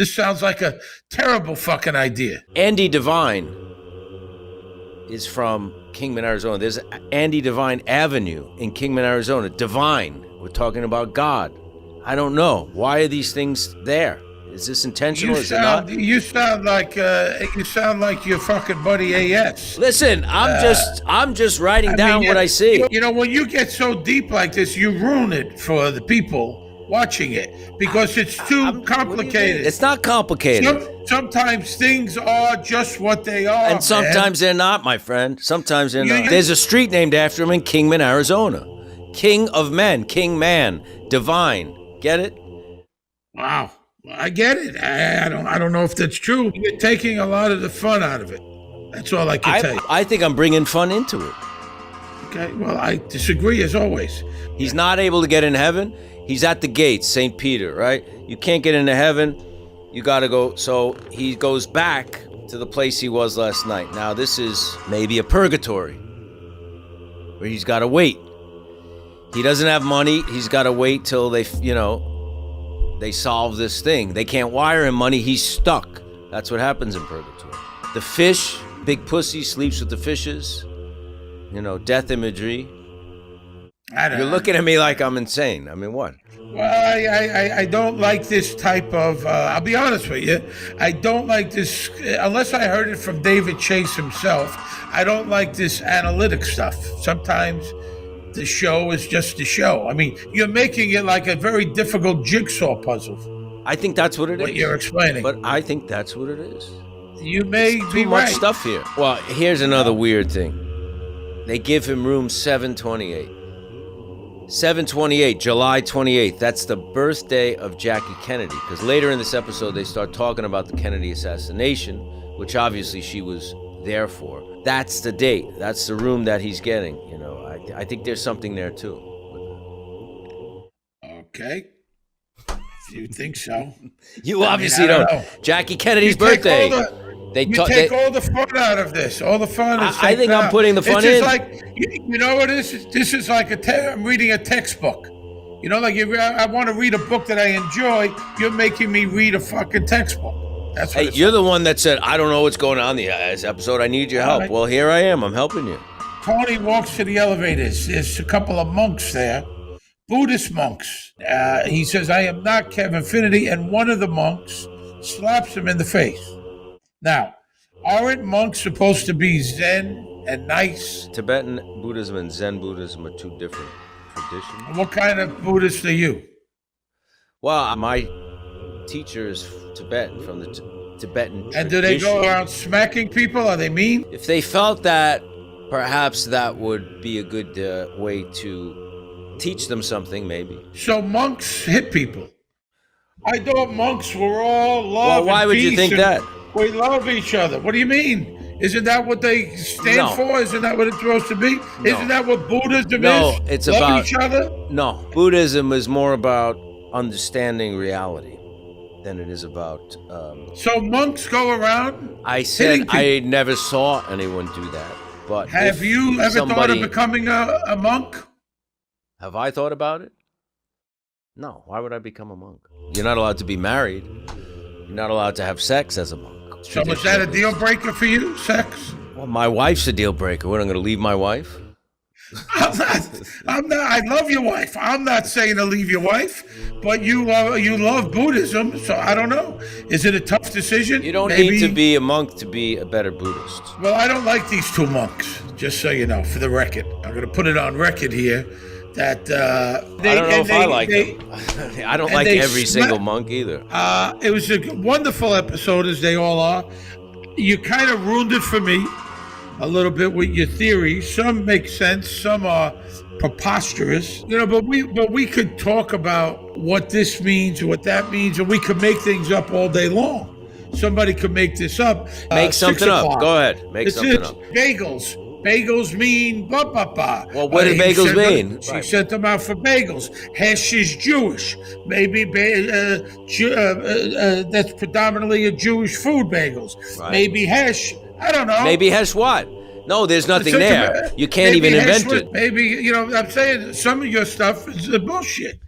This sounds like a terrible fucking idea. Andy Devine is from Kingman, Arizona. There's Andy Devine Avenue in Kingman, Arizona. Divine. We're talking about God. I don't know. Why are these things there? Is this intentional? Is it not? You sound like your fucking buddy AS. Listen, I'm just writing down what I see. You know, when you get so deep like this, you ruin it for the people watching it because it's too complicated. It's not complicated. Sometimes things are just what they are, and sometimes they're not, my friend. Sometimes they're not. There's a street named after him in Kingman, Arizona. King of men, King man, divine. Get it? Wow. I get it. I don't know if that's true. You're taking a lot of the fun out of it. That's all I can tell you. I think I'm bringing fun into it. Okay, well, I disagree as always. He's not able to get in heaven. He's at the gates, St. Peter, right? You can't get into heaven. You got to go. So he goes back to the place he was last night. Now, this is maybe a purgatory where he's got to wait. He doesn't have money. He's got to wait till they solve this thing. They can't wire him money. He's stuck. That's what happens in purgatory. The fish, big pussy, sleeps with the fishes. Death imagery. You're looking at me like I'm insane. I mean, what? Well, I don't like this type of, I'll be honest with you, I don't like this, unless I heard it from David Chase himself, I don't like this analytic stuff. Sometimes the show is just the show. I mean, you're making it like a very difficult jigsaw puzzle. I think that's what it is. What you're explaining. But I think that's what it is. You may be right. Too much stuff here. Well, here's another weird thing. They give him room 728. 728, July 28th. That's the birthday of Jackie Kennedy. Because later in this episode, they start talking about the Kennedy assassination, which obviously she was there for. That's the date. That's the room that he's getting. I think there's something there too. Okay. If you think so. You obviously don't. Jackie Kennedy's birthday. You take all the fun out of this. All the fun is I think I'm putting the fun in. It's like, you know what it is? This is like I'm reading a textbook. I want to read a book that I enjoy. You're making me read a fucking textbook. That's what you're the one that said, I don't know what's going on in this episode. I need your help. Well, here I am. I'm helping you. Tony walks to the elevators. There's a couple of monks there, Buddhist monks. He says, I am not Kevin Finity, and one of the monks slaps him in the face. Now, aren't monks supposed to be Zen and nice? Tibetan Buddhism and Zen Buddhism are two different traditions. What kind of Buddhist are you? Well, my teacher is Tibetan, from the Tibetan tradition. And do they go around smacking people? Are they mean? If they felt that, perhaps that would be a good way to teach them something, maybe. So monks hit people. I thought monks were all love. Well, why would you think that? We love each other. What do you mean? Isn't that what they stand for? Isn't that what it's supposed to be? No. Isn't that what Buddhism is? No, it's love about each other? No, Buddhism is more about understanding reality than it is about. So monks go around? I said I never saw anyone do that. But have you ever thought of becoming a monk? Have I thought about it? No. Why would I become a monk? You're not allowed to be married. You're not allowed to have sex as a monk. So is that a deal breaker for you, sex? Well, my wife's a deal breaker. What, I'm going to leave my wife? I'm not. I love your wife. I'm not saying to leave your wife, but you love Buddhism, so I don't know. Is it a tough decision? You don't need to be a monk to be a better Buddhist. Well, I don't like these two monks, just so you know, for the record. I'm going to put it on record here that I don't know if I like them. I don't like every single monk either. It was a wonderful episode, as they all are. You kind of ruined it for me a little bit with your theories. Some make sense, some are preposterous, but we could talk about what this means, what that means, and we could make things up all day long. Somebody could make this up. Make something up. Go ahead. Make something up. Bagels. Bagels mean blah, blah, blah. Well, what do bagels mean? She sent them out for bagels. Hesh is Jewish. Maybe that's predominantly a Jewish food, bagels. Right. Maybe Hesh, I don't know. Maybe Hesh what? No, there's nothing there. You can't even invent it. Maybe, I'm saying some of your stuff is bullshit.